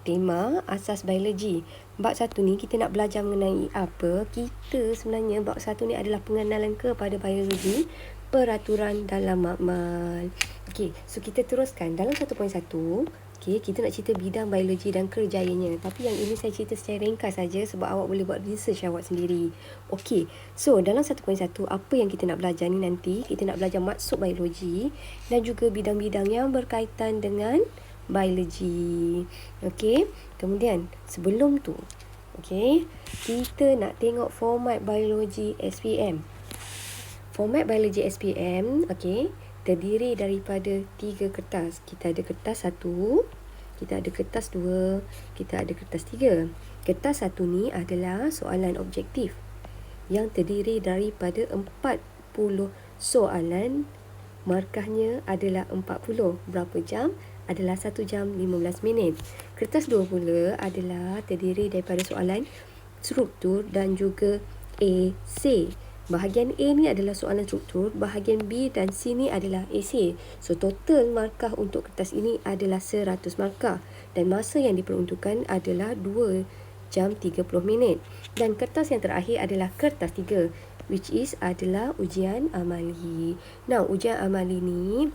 tema asas biologi. Bab 1 ni kita nak belajar mengenai apa? Kita sebenarnya bab 1 ni adalah pengenalan kepada biologi, peraturan dalam makmal. Okey, so kita teruskan dalam 1.1. Okey, kita nak cerita bidang biologi dan kerjayanya. Tapi yang ini saya cerita secara ringkas saja sebab awak boleh buat research awak sendiri. Okey, so dalam 1.1 apa yang kita nak belajar ni nanti? Kita nak belajar maksud biologi dan juga bidang-bidang yang berkaitan dengan biologi. Okey, kemudian sebelum tu, okey, kita nak tengok format biologi SPM. Format biologi SPM, okey, terdiri daripada 3 kertas. Kita ada kertas 1, kita ada kertas 2, kita ada kertas 3. Kertas 1 ni adalah soalan objektif yang terdiri daripada 40 soalan. Markahnya adalah 40. Berapa jam? Adalah 1 jam 15 minit. Kertas 2 pula adalah terdiri daripada soalan struktur dan juga AC. Bahagian A ni adalah soalan struktur, bahagian B dan C ni adalah AC. So total markah untuk kertas ini adalah 100 markah dan masa yang diperuntukkan adalah 2 jam 30 minit. Dan kertas yang terakhir adalah kertas 3, which is adalah ujian amali. Now, ujian amali ni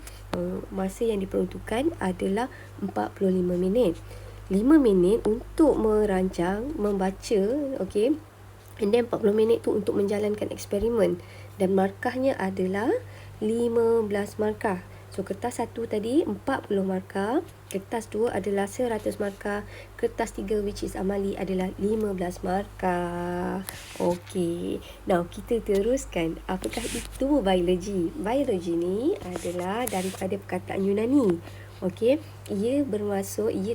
masa yang diperuntukkan adalah 45 minit. 5 minit untuk merancang, membaca, okey. And then 40 minit tu untuk menjalankan eksperimen dan markahnya adalah 15 markah. So kertas 1 tadi 40 markah, kertas 2 adalah 100 markah, kertas 3 which is amali adalah 15 markah. Okey. Now kita teruskan. Apakah itu biologi? Biologi ni adalah daripada perkataan Yunani. Okey. Ia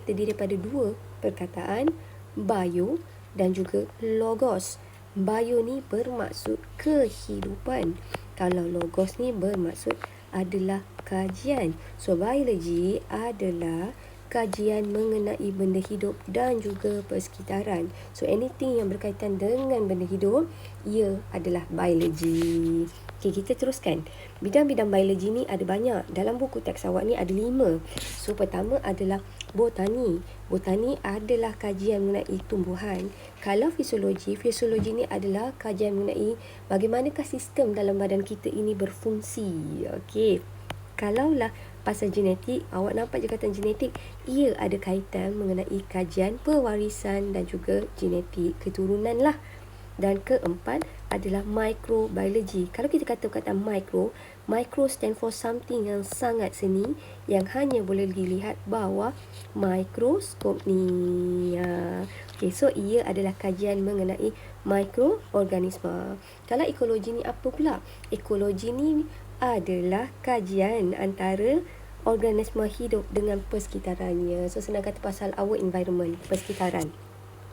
terdiri daripada 2 perkataan, bio dan juga logos. Bio ni bermaksud kehidupan. Kalau logos ni bermaksud adalah kajian. So biologi adalah kajian mengenai benda hidup dan juga persekitaran. So anything yang berkaitan dengan benda hidup, ia adalah biologi. Okey, kita teruskan. Bidang-bidang biologi ni ada banyak. Dalam buku teks awak ni ada 5. So pertama adalah botani. Botani adalah kajian mengenai tumbuhan. Kalau fisiologi ni adalah kajian mengenai bagaimanakah sistem dalam badan kita ini berfungsi. Okey. Kalaulah pasal genetik, awak nampak jekatan genetik, ia ada kaitan mengenai kajian pewarisan dan juga genetik keturunan lah. Dan keempat adalah microbiology. Kalau kita kata perkataan micro stand for something yang sangat seni yang hanya boleh dilihat bawah mikroskop ni. Okay, so ia adalah kajian mengenai mikroorganisma. Kalau ekologi ni apa pula? Ekologi ni adalah kajian antara organisma hidup dengan persekitarannya. So senang kata pasal our environment, persekitaran.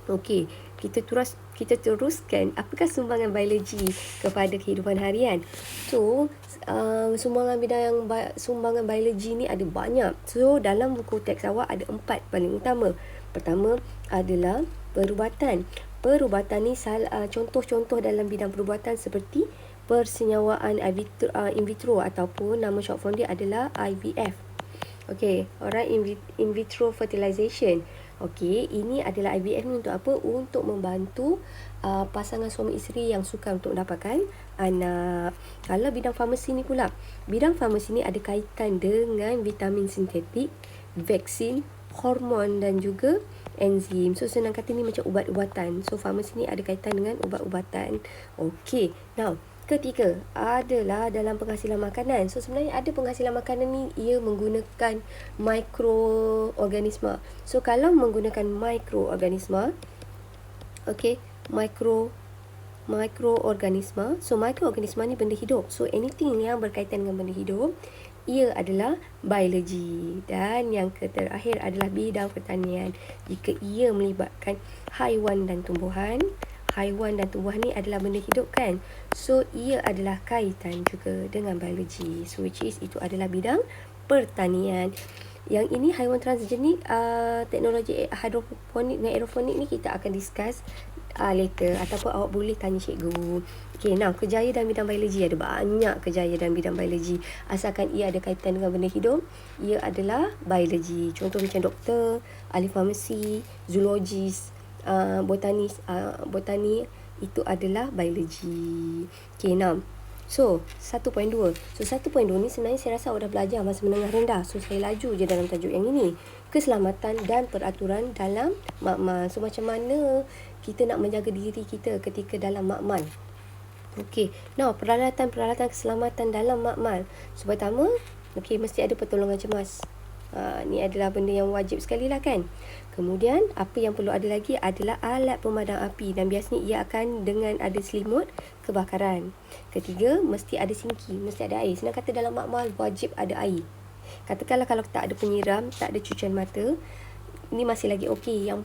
Okey, kita teruskan. Apakah sumbangan biologi kepada kehidupan harian? So, sumbangan biologi ni ada banyak. So, dalam buku teks awak ada 4 paling utama. Pertama adalah perubatan. Perubatan ni contoh-contoh dalam bidang perubatan seperti persenyawaan in vitro ataupun nama short form dia adalah IVF. Okey, alright, in vitro fertilization. Okey, ini adalah IVF ni untuk apa? Untuk membantu pasangan suami isteri yang suka untuk mendapatkan anak. Kalau bidang farmasi ni pula, bidang farmasi ni ada kaitan dengan vitamin sintetik, vaksin, hormon dan juga enzim. So senang kata ni macam ubat-ubatan. So farmasi ni ada kaitan dengan ubat-ubatan. Okey, now ketiga adalah dalam penghasilan makanan. So sebenarnya ada penghasilan makanan ni ia menggunakan mikroorganisma. So kalau menggunakan mikroorganisma, okey, mikroorganisma. So mikroorganisma ni benda hidup. So anything yang berkaitan dengan benda hidup, ia adalah biologi. Dan yang terakhir adalah bidang pertanian. Jika ia melibatkan haiwan dan tumbuhan, haiwan dan tumbuhan ni adalah benda hidup kan. So ia adalah kaitan juga dengan biologi. So which is itu adalah bidang pertanian. Yang ini haiwan transgenik, teknologi hidroponik dan aeroponik ni kita akan discuss later, ataupun awak boleh tanya cikgu. Okay, now kejayaan dalam bidang biologi, ada banyak kejayaan dalam bidang biologi. Asalkan ia ada kaitan dengan benda hidup, ia adalah biologi. Contoh macam doktor, ahli farmasi, zoologis, botani, itu adalah biologi. Okay, now So, 1.2. So, 1.2 ni sebenarnya saya rasa awak dah belajar masa menengah rendah. So, saya laju je dalam tajuk yang ini. Keselamatan dan peraturan dalam makmal. So, macam mana kita nak menjaga diri kita ketika dalam makmal. Okey, now peralatan-peralatan keselamatan dalam makmal. So, pertama, mesti ada pertolongan cemas. Ni adalah benda yang wajib sekali lah kan. Kemudian apa yang perlu ada lagi adalah alat pemadam api, dan biasanya ia akan dengan ada selimut kebakaran. Ketiga, mesti ada sinki, mesti ada air. Senang kata dalam makmal wajib ada air. Katakanlah kalau tak ada penyiram, tak ada cucian mata, ini masih lagi okey. Yang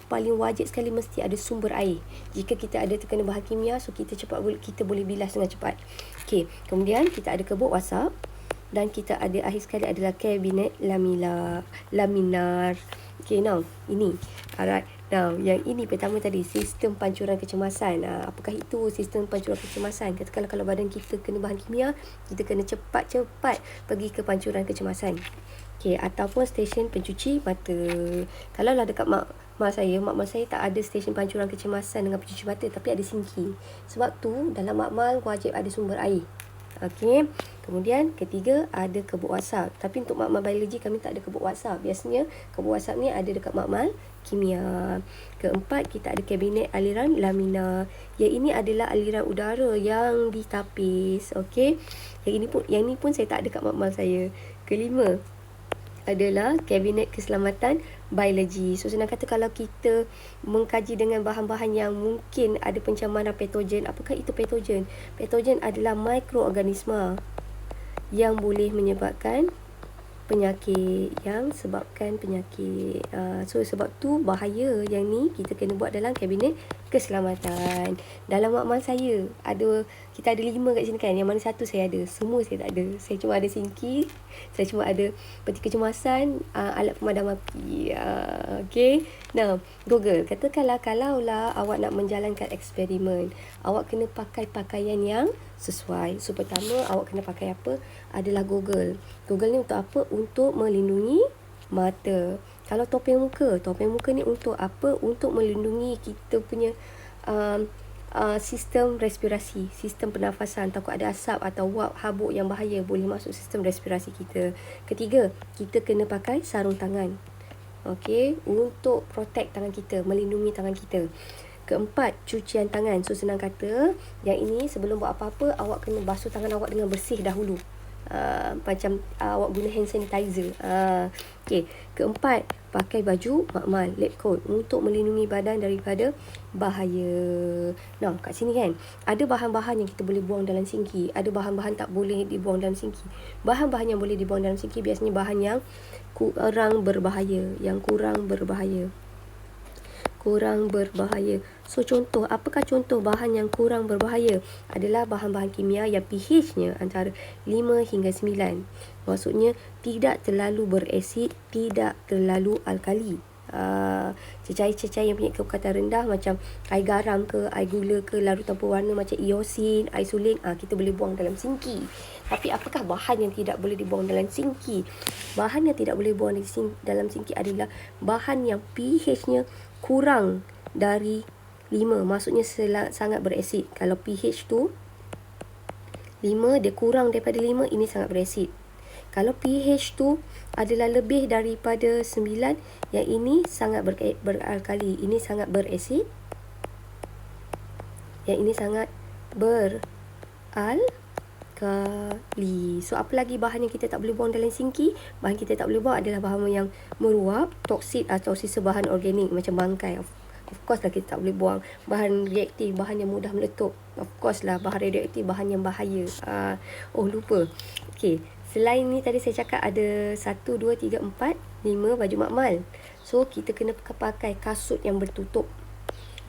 paling wajib sekali mesti ada sumber air. Jika kita ada terkena bahan kimia, so kita boleh bilas dengan cepat. Okey, kemudian kita ada kebut wasap, dan kita ada akhir sekali adalah kabinet laminar. Okay, now ini. Alright. Now, yang ini pertama tadi, sistem pancuran kecemasan. Apakah itu sistem pancuran kecemasan? Katakanlah kalau badan kita kena bahan kimia, kita kena cepat-cepat pergi ke pancuran kecemasan. Okay, ataupun stesen pencuci mata. Kalau lah dekat mak saya tak ada stesen pancuran kecemasan dengan pencuci mata, tapi ada sinki. Sebab tu dalam makmal wajib ada sumber air. Okey. Kemudian ketiga ada kebut wasap. Tapi untuk makmal biologi kami tak ada kebut wasap. Biasanya kebut wasap ni ada dekat makmal kimia. Keempat, kita ada kabinet aliran laminar. Yang ini adalah aliran udara yang ditapis. Okey. Yang ini pun saya tak ada kat makmal saya. Kelima adalah kabinet keselamatan biologi. So, senang kata kalau kita mengkaji dengan bahan-bahan yang mungkin ada pencemaran patogen. Apakah itu patogen? Patogen adalah mikroorganisma yang boleh menyebabkan penyakit, so sebab tu bahaya yang ni kita kena buat dalam kabinet keselamatan. Dalam makmal saya kita ada 5 kat sini kan, yang mana satu saya ada, semua saya tak ada. Saya cuma ada sinki, saya cuma ada peti kecemasan, alat pemadam api. Okay. Now, Google, katakanlah kalaulah awak nak menjalankan eksperimen, awak kena pakai pakaian yang sesuai. So, pertama awak kena pakai apa? Adalah Google. Google ni untuk apa? Untuk melindungi mata. Kalau topeng muka ni untuk apa? Untuk melindungi kita punya sistem respirasi, sistem pernafasan. Takut ada asap atau wap, habuk yang bahaya boleh masuk sistem respirasi kita. Ketiga, kita kena pakai sarung tangan. Okey, untuk protect tangan kita, melindungi tangan kita. Keempat, cucian tangan. So, senang kata, yang ini sebelum buat apa-apa, awak kena basuh tangan awak dengan bersih dahulu. Macam awak guna hand sanitizer. Okay. Keempat, pakai baju makmal, lab coat, untuk melindungi badan daripada bahaya. Nah, kat sini kan, ada bahan-bahan yang kita boleh buang dalam sinki, ada bahan-bahan tak boleh dibuang dalam sinki. Bahan-bahan yang boleh dibuang dalam sinki biasanya bahan yang kurang berbahaya. So, contoh, apakah contoh bahan yang kurang berbahaya? Adalah bahan-bahan kimia yang pH-nya antara 5 hingga 9. Maksudnya, tidak terlalu berasid, tidak terlalu alkali. Cecair-cecair yang punya kekuatan rendah macam air garam ke, air gula ke, larutan pewarna macam iosin, isolin, kita boleh buang dalam sinki. Tapi apakah bahan yang tidak boleh dibuang dalam sinki? Bahan yang tidak boleh buang dalam sinki adalah bahan yang pH-nya kurang dari 5. Maksudnya sangat berasid. Kalau pH tu 5, dia kurang daripada 5, ini sangat berasid. Kalau pH tu adalah lebih daripada 9, yang ini sangat beralkali. Ini sangat berasid. Yang ini sangat beralkali. So, apa lagi bahan yang kita tak boleh buang dalam sinki? Bahan kita tak boleh buang adalah bahan yang meruap, toksit atau sisa bahan organik macam bangkai. Of course lah kita tak boleh buang. Bahan reaktif, bahan yang mudah meletup. Of course lah bahan reaktif, bahan yang bahaya. Lupa. Okay. Selain ni tadi saya cakap ada 1, 2, 3, 4, 5 baju makmal. So, kita kena pakai kasut yang bertutup.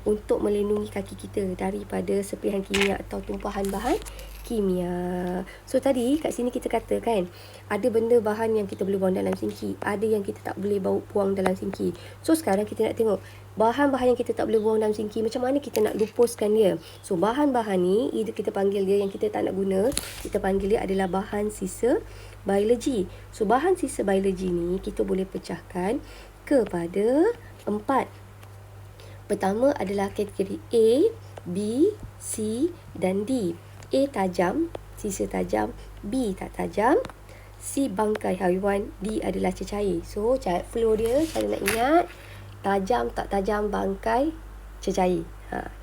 untuk melindungi kaki kita daripada serpihan kimia atau tumpahan bahan kimia. So tadi kat sini kita kata kan, ada benda bahan yang kita boleh buang dalam sinki, ada yang kita tak boleh buang dalam sinki. So sekarang kita nak tengok bahan-bahan yang kita tak boleh buang dalam sinki, macam mana kita nak lupuskan dia. So bahan-bahan ni, either kita panggil dia yang kita tak nak guna, kita panggil dia adalah bahan sisa biologi. So bahan sisa biologi ni kita boleh pecahkan kepada 4. Pertama adalah kategori A, B, C dan D. A tajam, sisa tajam, B tak tajam, C bangkai haiwan, D adalah cecair. So flow dia, cara nak ingat, tajam tak tajam, bangkai, cecair.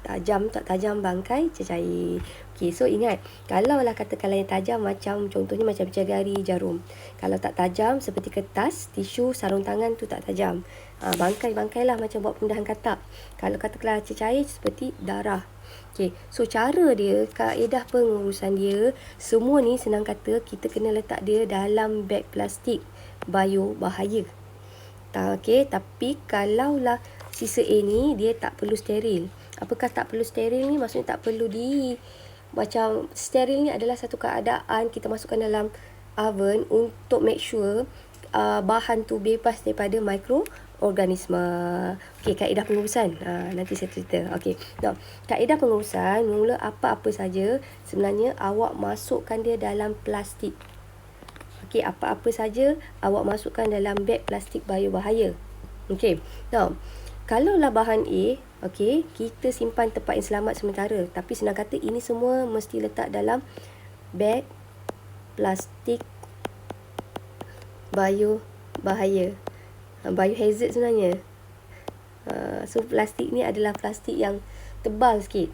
Tajam tak tajam, bangkai, cecair. Okey, so ingat, kalau lah katakanlah yang tajam macam, contohnya macam jari jarum. Kalau tak tajam seperti kertas, tisu, sarung tangan tu tak tajam. Bangkai-bangkai lah macam buat pendahan katak. Kalau katakanlah cecair seperti darah. Okey, so cara dia, kaedah pengurusan dia, semua ni senang kata kita kena letak dia dalam beg plastik bio bahaya. Okey, tapi kalaulah sisa A ni dia tak perlu steril. Apakah tak perlu steril ni? Maksudnya tak perlu macam steril ni adalah satu keadaan kita masukkan dalam oven untuk make sure bahan tu bebas daripada mikroorganisma. Okey, kaedah pengurusan. Nanti saya cerita. Okey. Now, kaedah pengurusan, mula apa-apa saja sebenarnya awak masukkan dia dalam plastik. Okey, apa-apa saja awak masukkan dalam beg plastik bio bahaya. Okey. Now, kalaulah bahan A, okey, kita simpan tempat yang selamat sementara. Tapi senang kata ini semua mesti letak dalam beg plastik bio bahaya. Biohazard sebenarnya. So plastik ni adalah plastik yang tebal sikit.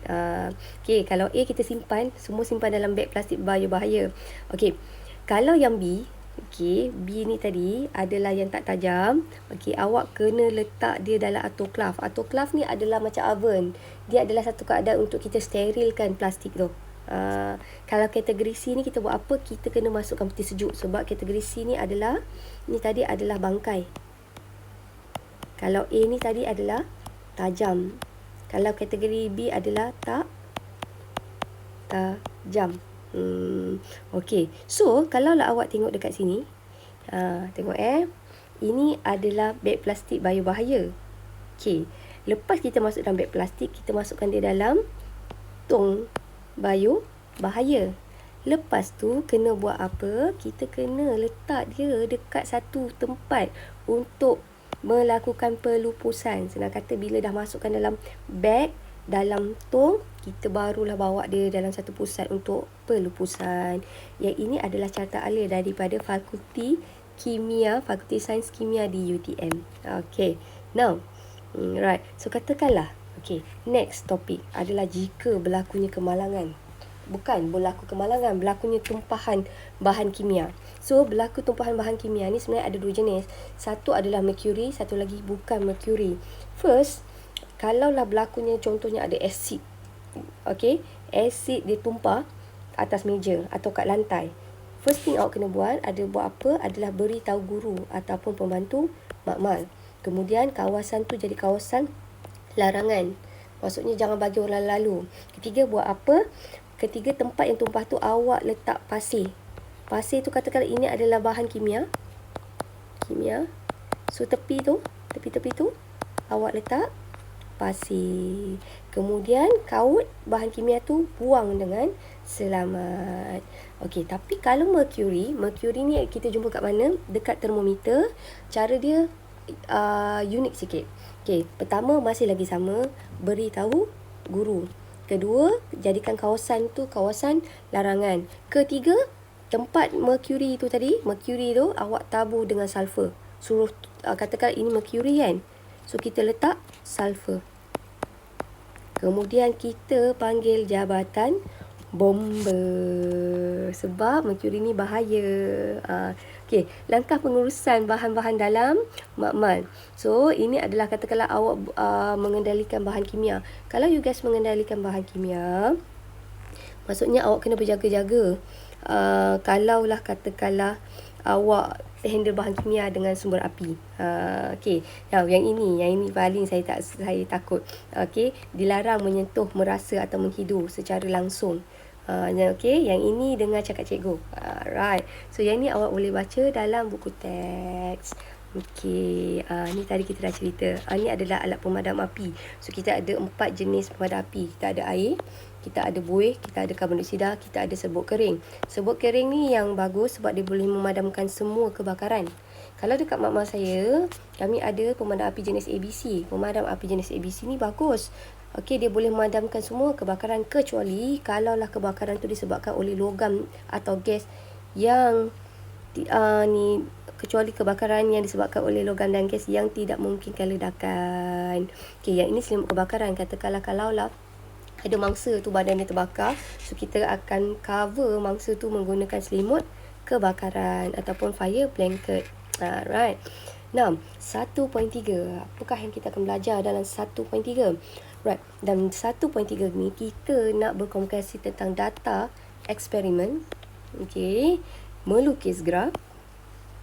Okey, kalau A kita simpan, semua simpan dalam beg plastik bio bahaya. Okey. Kalau yang B, okey, B ni tadi adalah yang tak tajam. Okey, awak kena letak dia dalam autoclave. Autoclave ni adalah macam oven. Dia adalah satu keadaan untuk kita sterilkan plastik tu. Kalau kategori C ni kita buat apa? Kita kena masukkan peti sejuk. Sebab kategori C ni adalah, ni tadi adalah bangkai. Kalau A ni tadi adalah tajam. Kalau kategori B adalah tak tajam. Okey. So, kalaulah awak tengok dekat sini. Tengok ini adalah beg plastik bio bahaya. Okey. Lepas kita masuk dalam beg plastik, kita masukkan dia dalam tong bio bahaya. Lepas tu, kena buat apa? Kita kena letak dia dekat satu tempat untuk melakukan pelupusan. Senang kata, bila dah masukkan dalam beg, dalam tong, kita barulah bawa dia dalam satu pusat untuk pelupusan. Yang ini adalah carta alir daripada Fakulti Kimia, Fakulti Sains Kimia di UTM. Okay, now, right. So, katakanlah, okay, next topik adalah jika berlakunya kemalangan. Bukan berlaku kemalangan, berlakunya tumpahan bahan kimia. So, berlaku tumpahan bahan kimia ni sebenarnya ada 2 jenis. Satu adalah mercury, satu lagi bukan mercury. First, kalaulah berlakunya contohnya ada asid. Okey, asid dia tumpah atas meja atau kat lantai. First thing awak kena buat apa adalah beritahu guru ataupun pembantu makmal. Kemudian kawasan tu jadi kawasan larangan. Maksudnya jangan bagi orang lalu. Ketiga, buat apa? Ketiga, tempat yang tumpah tu awak letak pasir. Pasir tu katakanlah ini adalah bahan kimia. So tepi tu awak letak pasir. Kemudian kaut bahan kimia tu buang dengan selamat. Okey, tapi kalau mercury ni kita jumpa kat mana? Dekat termometer. Cara dia unik sikit. Okey, pertama masih lagi sama, beritahu guru. Kedua, jadikan kawasan tu kawasan larangan. Ketiga, tempat mercury tu awak tabur dengan sulfur. Suruh katakan ini mercury kan. So, kita letak sulfur. Kemudian kita panggil jabatan bomba. Sebab mercury ni bahaya. Okey, langkah pengurusan bahan-bahan dalam makmal. So, ini adalah katakanlah awak mengendalikan bahan kimia. Kalau you guys mengendalikan bahan kimia, maksudnya awak kena berjaga-jaga. Kalaulah katakanlah awak handle bahan kimia dengan sumber api. Okey. Now, yang ini paling saya takut. Okey, dilarang menyentuh, merasa atau menghidu secara langsung. Okey, yang ini dengar cakap cikgu. Right. So, yang ni awak boleh baca dalam buku teks. Okey, ni tadi kita dah cerita. Ni adalah alat pemadam api. So, kita ada 4 jenis pemadam api. Kita ada air, kita ada buih, kita ada karbon dioksida, kita ada serbuk kering. Serbuk kering ni yang bagus sebab dia boleh memadamkan semua kebakaran. Kalau dekat mak saya, kami ada pemadam api jenis ABC. Pemadam api jenis ABC ni bagus. Okey, dia boleh memadamkan semua kebakaran kecuali kalaulah kebakaran tu disebabkan oleh logam atau gas yang kecuali kebakaran yang disebabkan oleh logam dan gas yang tidak memungkinkan ledakan. Okey, yang ini selimut kebakaran. Katakanlah kalaulah ada mangsa tu badan dia terbakar, so kita akan cover mangsa tu menggunakan selimut kebakaran ataupun fire blanket. Right. Now, 1.3. Apakah yang kita akan belajar dalam 1.3? Right. Dalam 1.3 ni kita nak berkomunikasi tentang data eksperimen. Okey. Melukis graf,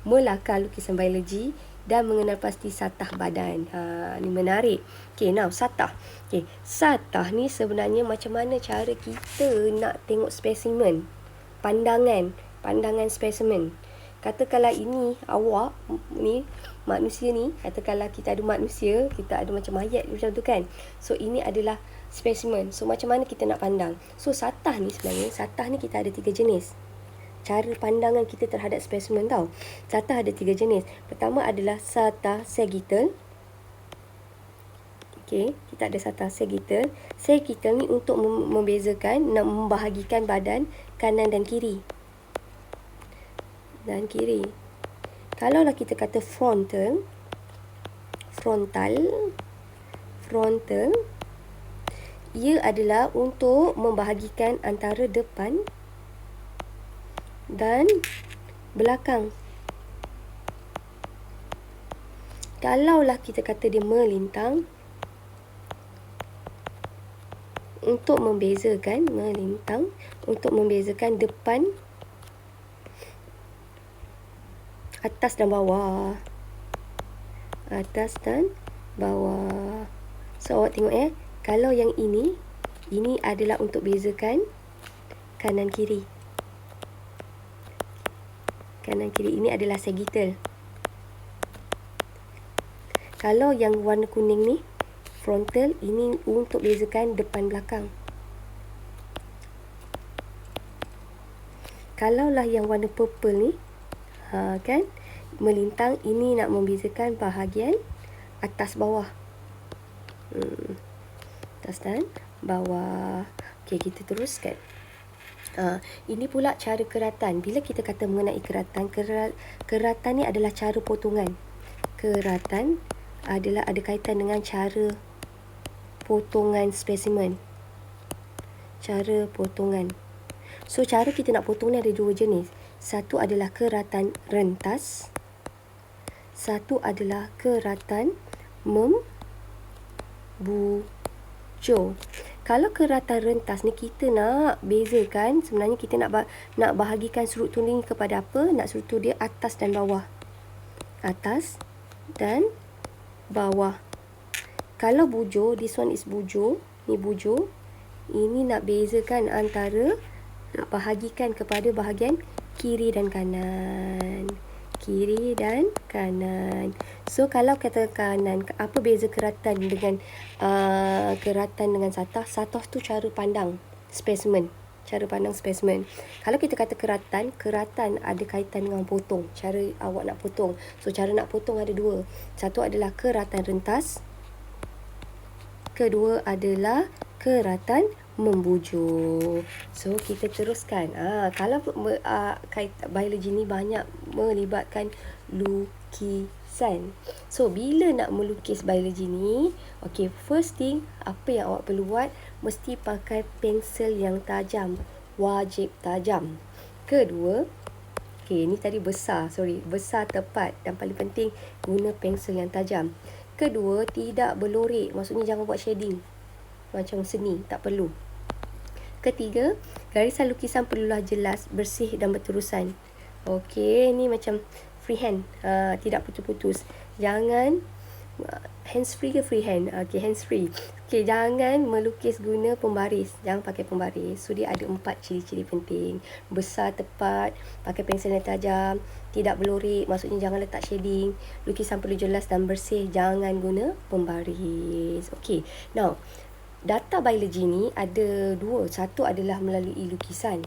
melakar lukisan biologi dan mengenal pasti satah badan. Ni menarik. Okey, now satah. Okey, satah ni sebenarnya macam mana cara kita nak tengok spesimen. Pandangan spesimen. Katakanlah ini awak ni manusia ni, katakanlah kita ada manusia, kita ada macam mayat macam tu kan. So ini adalah spesimen. So macam mana kita nak pandang? So satah ni sebenarnya, satah ni kita ada 3 jenis. Cara pandangan kita terhadap spesimen tau. Satah ada 3 jenis. Pertama adalah satah sagittal. Okey, kita ada satah sagittal. Sagittal ni untuk membezakan, nak membahagikan badan kanan dan kiri. Kalaulah kita kata frontal, ia adalah untuk membahagikan antara depan dan belakang. Kalaulah kita kata dia melintang, untuk membezakan depan, atas dan bawah. So awak tengok kalau yang ini adalah untuk bezakan kanan kiri. Ini adalah sagittal. Kalau yang warna kuning ni frontal, ini untuk bezakan depan belakang. Kalaulah yang warna purple ni kan, melintang, ini nak membezakan bahagian atas bawah. Atas dan bawah. Okey, kita teruskan. Ini pula cara keratan. Bila kita kata mengenai keratan, keratan ni adalah cara potongan. Keratan adalah ada kaitan dengan cara potongan spesimen. Cara potongan. So, cara kita nak potong ni ada 2 jenis. Satu adalah keratan rentas. Satu adalah keratan membujur. Kalau keratan rentas ni kita nak bezakan, sebenarnya kita nak bahagikan struktur ni kepada apa? Nak struktur dia atas dan bawah. Atas dan bawah. Kalau bujur, this one is bujur. Ni bujur. Ini nak bezakan antara, nak bahagikan kepada bahagian kiri dan kanan. Kiri dan kanan. So, kalau kata kanan, apa beza keratan dengan satah? Satah tu cara pandang spesimen. Cara pandang spesimen. Kalau kita kata keratan ada kaitan dengan potong. Cara awak nak potong. So, cara nak potong ada 2. Satu adalah keratan rentas. Kedua adalah keratan membujur. So, kita teruskan. Kalau biologi ni banyak melibatkan lukisan. So, bila nak melukis biologi ni, okay, first thing, apa yang awak perlu buat? Mesti pakai pensel yang tajam. Wajib tajam. Kedua, okay, ni tadi besar tepat, dan paling penting guna pensel yang tajam. Kedua, tidak berlorek. Maksudnya jangan buat shading macam seni, tak perlu. Ketiga, garisan lukisan perlulah jelas, bersih dan berterusan. Okey, ni macam freehand. Tidak putus-putus. Jangan hands free ke freehand? Okey, hands free. Okey, jangan melukis guna pembaris. Jangan pakai pembaris. So dia ada 4 ciri-ciri penting. Besar tepat, pakai pensel yang tajam, tidak berlorik, maksudnya jangan letak shading. Lukisan perlu jelas dan bersih, jangan guna pembaris. Okey. Now, data biologi ni ada dua. Satu adalah melalui lukisan.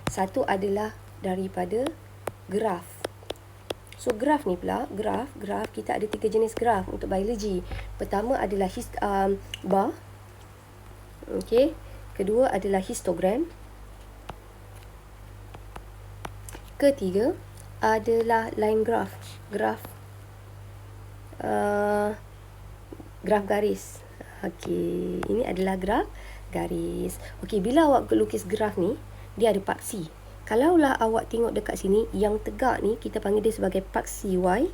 Satu adalah daripada graf. So graf ni pula, graf kita ada 3 jenis graf untuk biologi. Pertama adalah bar. Okey. Kedua adalah histogram. Ketiga adalah line graph. Graf garis. Okey, ini adalah graf garis. Okey, bila awak lukis graf ni, dia ada paksi. Kalaulah awak tengok dekat sini, yang tegak ni kita panggil dia sebagai paksi Y.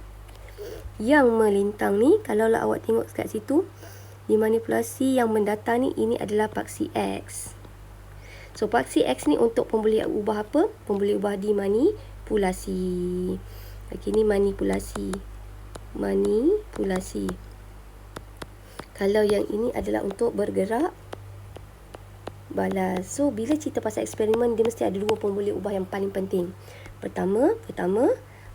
Yang melintang ni, kalaulah awak tengok dekat situ, dimanipulasi yang mendatar ni, ini adalah paksi X. So, paksi X ni untuk pemboleh ubah apa? Pemboleh ubah dimanipulasi. Okey, ni manipulasi. Manipulasi. Kalau yang ini adalah untuk bergerak balas. So, bila cerita pasal eksperimen, dia mesti ada 2 pemboleh ubah yang paling penting. Pertama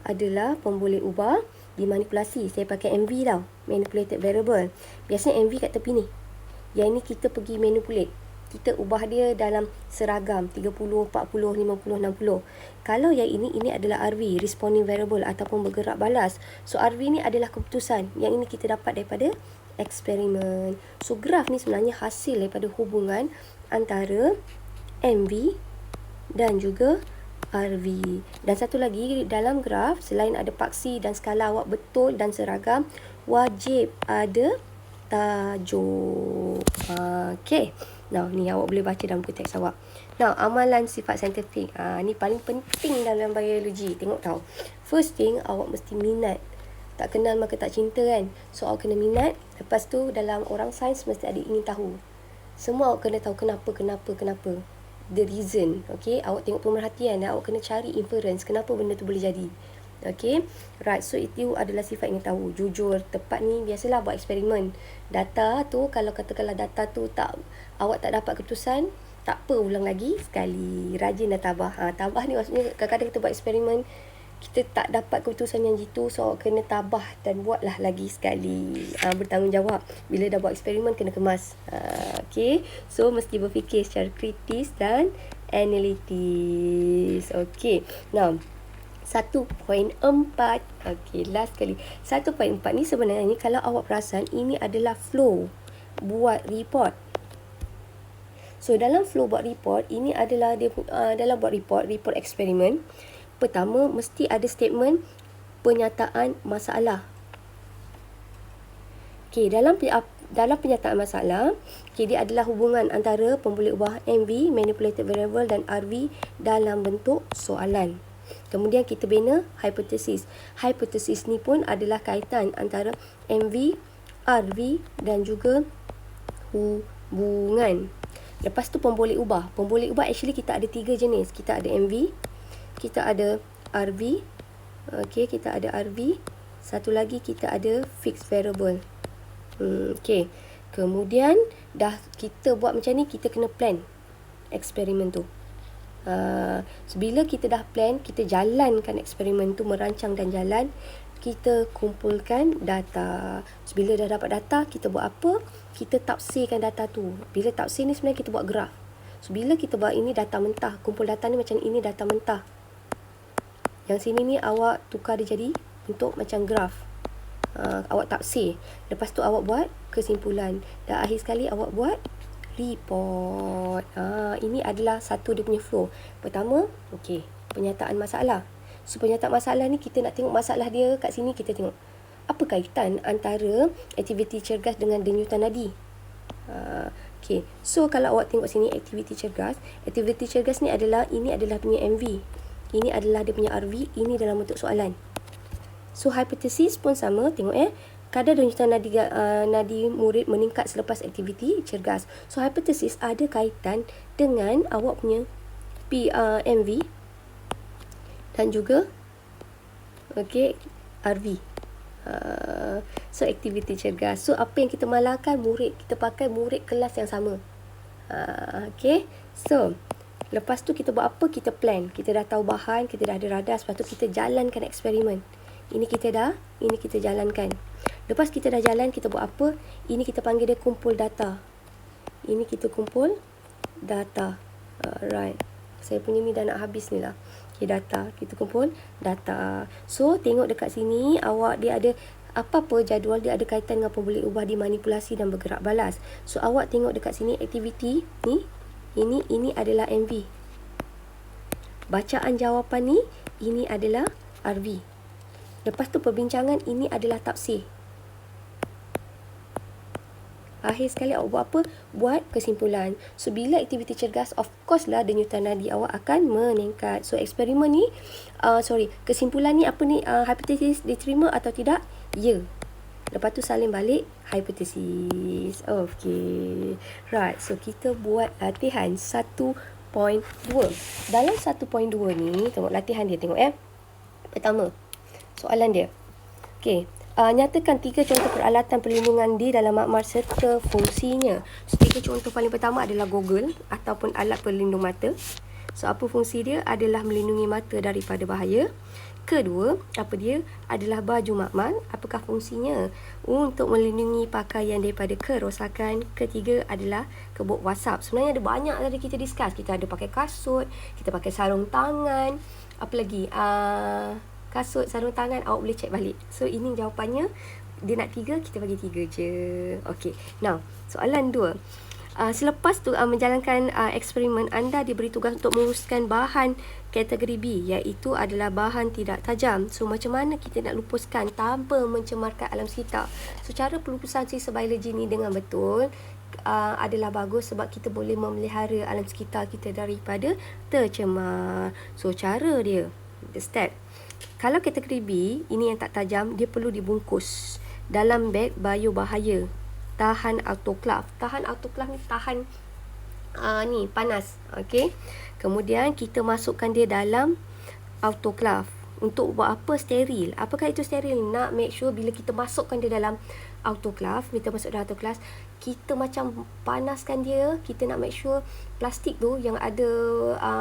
adalah pemboleh ubah dimanipulasi. Saya pakai MV tau. Manipulated variable. Biasanya MV kat tepi ni. Yang ni kita pergi manipulate. Kita ubah dia dalam seragam 30, 40, 50, 60. Kalau yang ini adalah RV, responding variable ataupun bergerak balas. So, RV ni adalah keputusan. Yang ini kita dapat daripada eksperimen. So, graf ni sebenarnya hasil daripada hubungan antara MV dan juga RV. Dan satu lagi, dalam graf, selain ada paksi dan skala awak betul dan seragam, wajib ada tajuk. Okey. Now, ni awak boleh baca dalam buku teks awak. Now, amalan sifat saintifik. Ni paling penting dalam biologi. Tengok tau. First thing, awak mesti minat. Tak kenal maka tak cinta kan. So, awak kena minat. Lepas tu, dalam orang sains mesti ada ingin tahu. Semua awak kena tahu kenapa. The reason. Okay. Awak tengok pemerhatian. Dan awak kena cari inference. Kenapa benda tu boleh jadi. Okay. Right. So, itu adalah sifat ingin tahu. Jujur. Tepat ni. Biasalah buat eksperimen. Data tu. Kalau katakanlah data tu awak tak dapat keputusan. Tak apa. Ulang lagi sekali. Rajin dan tabah. Tabah ni maksudnya kadang-kadang kita buat eksperimen. Kita tak dapat keputusan yang jitu, so awak kena tabah dan buatlah lagi sekali. Bertanggungjawab. Bila dah buat eksperimen, kena kemas. Okay. So, mesti berfikir secara kritis dan analitis. Okay. Now, 1.4. Okay, last kali. 1.4 ni sebenarnya, kalau awak perasan, ini adalah flow buat report. So, dalam flow buat report, ini adalah dia dalam buat report eksperimen. Pertama, mesti ada statement penyataan masalah. Okey, dalam penyataan masalah, dia adalah hubungan antara pemboleh ubah MV, manipulated variable dan RV dalam bentuk soalan. Kemudian kita bina hipotesis. Hipotesis ni pun adalah kaitan antara MV, RV dan juga hubungan. Lepas tu pemboleh ubah. Pemboleh ubah actually kita ada 3 jenis. Kita ada MV, kita ada RV. Okey, kita ada RV. Satu lagi kita ada fixed variable. Okey. Kemudian dah kita buat macam ni, kita kena plan eksperimen tu. So, bila kita dah plan, kita jalankan eksperimen tu, merancang dan jalan, kita kumpulkan data. So, bila dah dapat data, kita buat apa? Kita tafsirkan data tu. Bila tafsir ni sebenarnya kita buat graf. So, bila kita buat ini data mentah, kumpul data ni macam ini data mentah. Yang sini ni awak tukar dia jadi untuk macam graf. Awak tafsir. Lepas tu awak buat kesimpulan. Dan akhir sekali awak buat report. Ini adalah satu dia punya flow. Pertama, okey, penyataan masalah. So, penyataan masalah ni kita nak tengok masalah dia kat sini, kita tengok apa kaitan antara aktiviti cergas dengan denyutan nadi. Okey. So, kalau awak tengok sini aktiviti cergas ni adalah, ini adalah punya MV. Ini adalah dia punya RV, ini dalam bentuk soalan. So, hipotesis pun sama, tengok kadar denyutan nadi murid meningkat selepas aktiviti cergas. So, hipotesis ada kaitan dengan awak punya MV dan juga RV. So aktiviti cergas. So apa yang kita malangkan, murid kita pakai murid kelas yang sama. So lepas tu kita buat apa? Kita plan. Kita dah tahu bahan, kita dah ada radar. Lepas tu kita jalankan eksperimen. Ini kita jalankan. Lepas kita dah jalan, kita buat apa? Ini kita panggil dia kumpul data. Ini kita kumpul data. Alright. Saya punya ni dah nak habis ni lah. Data. Kita kumpul data. So, tengok dekat sini, awak dia ada apa-apa jadual dia ada kaitan dengan apa boleh ubah, dimanipulasi dan bergerak balas. So, awak tengok dekat sini aktiviti ni. Ini adalah MV. Bacaan jawapan ni, ini adalah RV. Lepas tu perbincangan, ini adalah tafsir. Akhir sekali awak buat apa? Buat kesimpulan. So, bila aktiviti cergas, of course lah denyutan nadi awak akan meningkat. So, eksperimen ni, kesimpulan ni apa ni? Hipotesis diterima atau tidak? Ya. Lepas tu salin balik hipotesis. Okay. Right. So, kita buat latihan 1.2. Dalam 1.2 ni, tengok latihan dia. Tengok Pertama, soalan dia. Okay. Nyatakan 3 contoh peralatan perlindungan di dalam makmal serta fungsinya. So, 3 contoh paling pertama adalah goggle ataupun alat pelindung mata. So, apa fungsi dia? Adalah melindungi mata daripada bahaya. Kedua, apa dia? Adalah baju makmal. Apakah fungsinya? Untuk melindungi pakaian daripada kerosakan. Ketiga adalah kebok WhatsApp. Sebenarnya ada banyak tadi kita discuss. Kita ada pakai kasut, kita pakai sarung tangan. Apa lagi? Kasut, sarung tangan, awak boleh cek balik. So, ini jawapannya. Dia nak 3, kita bagi 3 je. Okay. Now, soalan 2. Selepas tu menjalankan eksperimen, anda diberi tugas untuk menguruskan bahan kategori B, iaitu adalah bahan tidak tajam. So, macam mana kita nak lupuskan tanpa mencemarkan alam sekitar? So, cara pelupusan sisa biologi ni dengan betul adalah bagus sebab kita boleh memelihara alam sekitar kita daripada tercemar. So, cara dia, the step. Kalau kategori B, ini yang tak tajam, dia perlu dibungkus dalam beg bio bahaya. Tahan autoklav. Tahan autoklav ni tahan panas. Okay. Kemudian kita masukkan dia dalam autoklav. Untuk buat apa? Steril. Apakah itu steril? Nak make sure bila kita masukkan dia dalam autoklav, kita masuk dalam autoklav, kita macam panaskan dia. Kita nak make sure plastik tu yang ada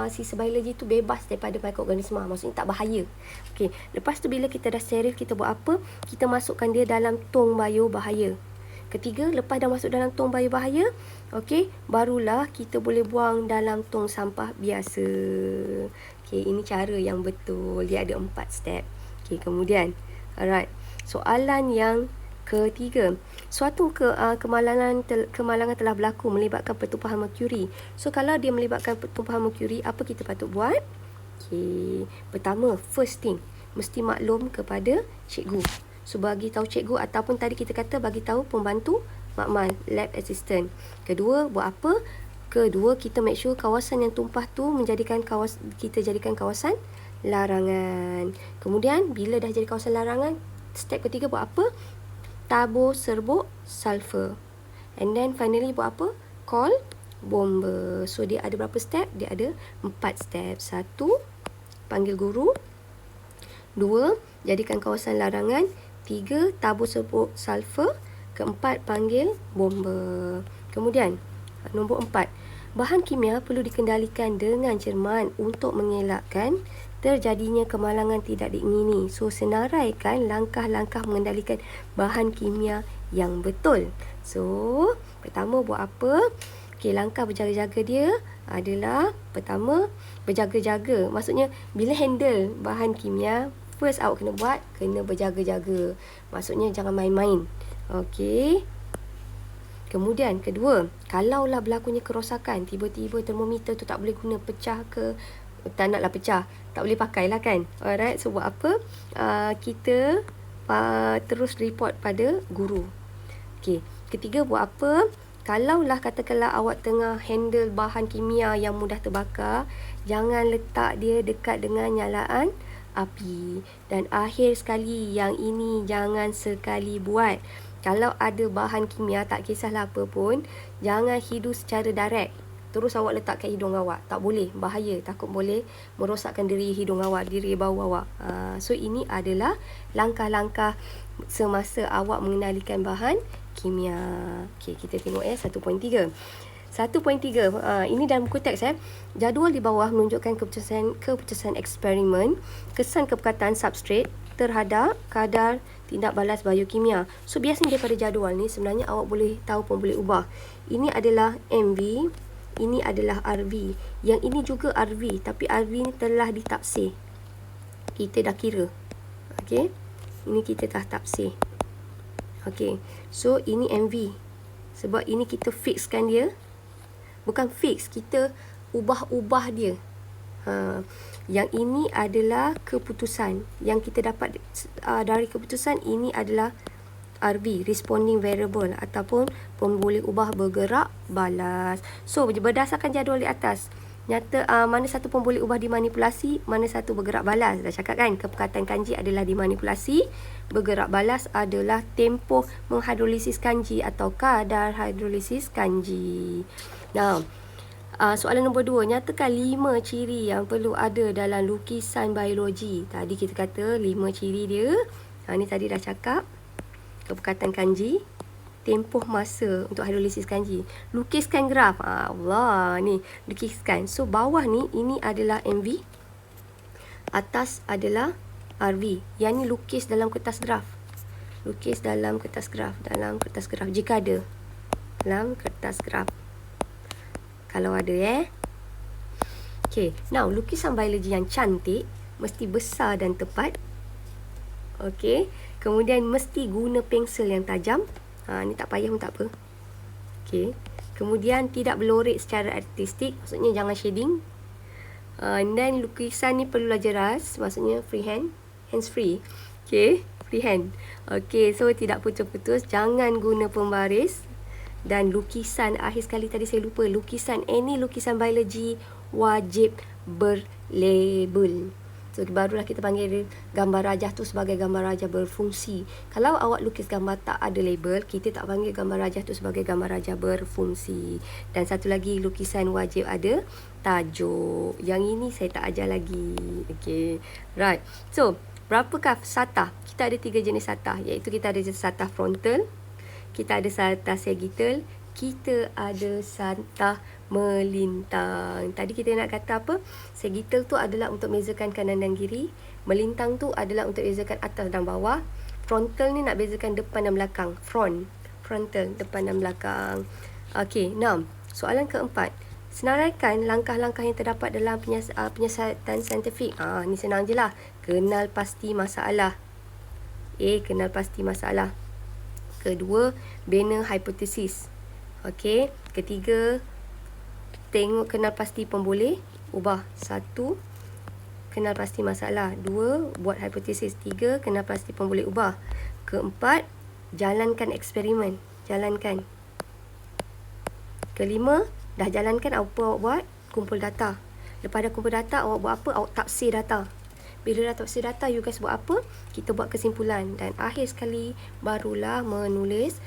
sisa biologi tu bebas daripada mikroorganisma. Maksudnya tak bahaya. Okay. Lepas tu bila kita dah steril, kita buat apa? Kita masukkan dia dalam tong bio bahaya. Ketiga, lepas dah masuk dalam tong bio bahaya, okay, barulah kita boleh buang dalam tong sampah biasa. Okay, ini cara yang betul. Dia ada 4 step. Okay, kemudian, alright, soalan yang ketiga. Suatu kemalangan telah berlaku melibatkan pertumpahan merkuri. So, kalau dia melibatkan pertumpahan merkuri, apa kita patut buat? Okay, pertama, first thing, mesti maklum kepada cikgu. So, bagi tahu cikgu ataupun tadi kita kata bagi tahu pembantu makmal, lab assistant. Kedua, buat apa? Kedua, kita make sure kawasan yang tumpah tu kita jadikan kawasan larangan. Kemudian, bila dah jadi kawasan larangan, step ketiga buat apa? Tabur serbuk sulfur. And then finally buat apa? Call bomber. So, dia ada berapa step? Dia ada 4 step. 1, panggil guru. 2, jadikan kawasan larangan. 3, tabur serbuk sulfur. Keempat, panggil bomber. Kemudian, nombor 4, bahan kimia perlu dikendalikan dengan cermat untuk mengelakkan terjadinya kemalangan tidak diingini. So, senaraikan langkah-langkah mengendalikan bahan kimia yang betul. So, pertama buat apa? Okay, langkah berjaga-jaga dia adalah pertama, berjaga-jaga. Maksudnya, bila handle bahan kimia, first awak kena berjaga-jaga. Maksudnya, jangan main-main. Okey. Kemudian, kedua, kalaulah berlakunya kerosakan, tiba-tiba termometer tu tak boleh guna, pecah ke, tak naklah pecah, tak boleh pakai lah kan. Alright, so buat apa? Kita terus report pada guru. Okey. Ketiga, buat apa? Kalaulah katakanlah awak tengah handle bahan kimia yang mudah terbakar, jangan letak dia dekat dengan nyalaan api. Dan akhir sekali, yang ini jangan sekali buat. Kalau ada bahan kimia, tak kisahlah apa pun, jangan hidu secara direct. terus awak letak kat hidung awak. Tak boleh, bahaya, takut boleh merosakkan diri hidung awak, diri bau awak. So ini adalah langkah-langkah semasa awak mengenalikan bahan kimia. Okey, kita tengok 1.3. 1.3, ini dalam buku teks. Jadual di bawah menunjukkan keputusan eksperimen, kesan keperkataan substrat terhadap kadar tindak balas biokimia. So biasanya daripada jadual ni sebenarnya awak boleh tahu pun boleh ubah. Ini adalah MV, ini adalah RV. Yang ini juga RV, tapi RV ni telah ditafsir. Kita dah kira. Okey. Ini kita dah tafsir. Okey. So ini MV. Sebab ini kita fixkan dia. Bukan fix, kita ubah-ubah dia. Yang ini adalah keputusan. Yang kita dapat dari keputusan ini adalah RV, responding variable, ataupun pun boleh ubah bergerak balas. So berdasarkan jadual di atas, nyata mana satu pun boleh ubah dimanipulasi, mana satu bergerak balas. Dah cakap kan, keperkataan kanji adalah dimanipulasi, bergerak balas adalah tempoh menghidrolisis kanji atau kadar hidrolisis kanji. Nah, soalan nombor 2, nyatakan 5 ciri yang perlu ada dalam lukisan biologi. Tadi kita kata 5 ciri dia. Ni tadi dah cakap. Keperkataan kanji, tempoh masa untuk hidrolisis kanji. Lukiskan graf. Allah, ni lukiskan. So bawah ni, ini adalah MV. Atas adalah RV. Yang ni lukis dalam kertas graf. Lukis dalam kertas graf. Dalam kertas graf. Jika ada. Dalam kertas graf. Kalau ada Okay, now lukisan biologi yang cantik mesti besar dan tepat. Okay, kemudian mesti guna pensel yang tajam. Ni tak payah pun tak apa. Okay, kemudian tidak berlorik secara artistik, maksudnya jangan shading. Dan lukisan ni perlulah jelas, maksudnya freehand, hands free. Okay, freehand. Okay, so tidak putus-putus, jangan guna pembaris. Dan lukisan, akhir sekali tadi saya lupa, lukisan, any lukisan biologi wajib berlabel. So barulah kita panggil dia gambar rajah tu sebagai gambar rajah berfungsi. Kalau awak lukis gambar tak ada label, kita tak panggil gambar rajah tu sebagai gambar rajah berfungsi. Dan satu lagi, lukisan wajib ada tajuk. Yang ini saya tak ajar lagi. Okay, right. So berapakah satah? Kita ada 3 jenis satah, iaitu kita ada satah frontal, kita ada satah sagittal, kita ada satah melintang. Tadi kita nak kata apa? Sagittal tu adalah untuk bezakan kanan dan kiri. Melintang tu adalah untuk bezakan atas dan bawah. Frontal ni nak bezakan depan dan belakang. Frontal, depan dan belakang. Okey, 6. Soalan keempat. Senaraikan langkah-langkah yang terdapat dalam penyiasatan saintifik. Ni senang je lah. Kenal pasti masalah. Kenal pasti masalah. Kedua, bina hipotesis. Okey. Ketiga, tengok kenal pasti pemboleh, ubah. 1, kenal pasti masalah. 2, buat hipotesis. 3, kenal pasti pemboleh, ubah. Keempat, jalankan eksperimen. Jalankan. Kelima, dah jalankan, apa awak buat? Kumpul data. Lepas dah kumpul data, awak buat apa? Awak tafsir data. Bila dah tafsir data, you guys buat apa? Kita buat kesimpulan. Dan akhir sekali, barulah menulis